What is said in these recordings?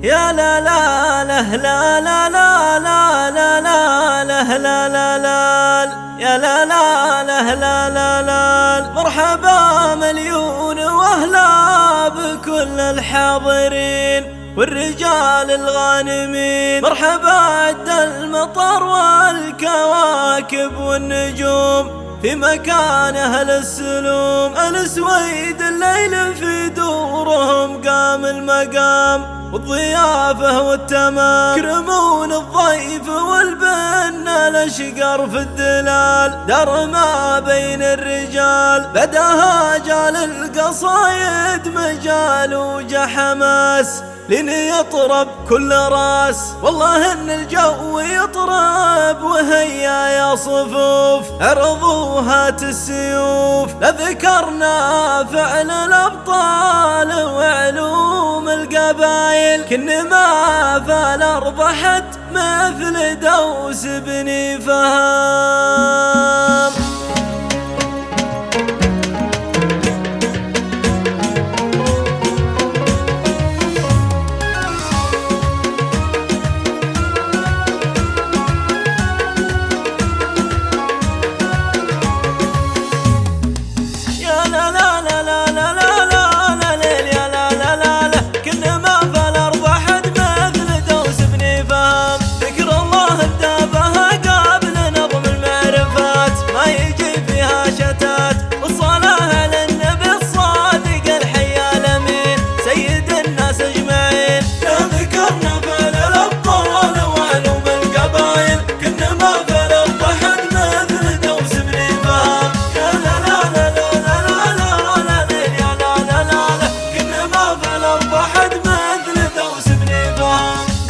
يا لا لا لا لا لا لا لا لا لا لا لا لا لا يا لا لا لا لا لا لا مرحبا مليون واهلا بكل الحاضرين والرجال الغانمين. مرحبا عد المطر والكواكب والنجوم في مكان أهل السلوم. السويد الليل في دورهم قام المقام والضيافة والتمام. يكرمون الضيف والبنة الأشقر في الدلال. دار ما بين الرجال بداها جال القصايد مجال وجا حماس لين يطرب كل راس. والله ان الجو يطرب وهيا يا صفوف عرضوا هات السيوف. لذكرنا فعل الأبطال وعلوم القبايل كن ما فالأرض حد مثل دوس بن فهام.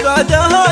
بعدها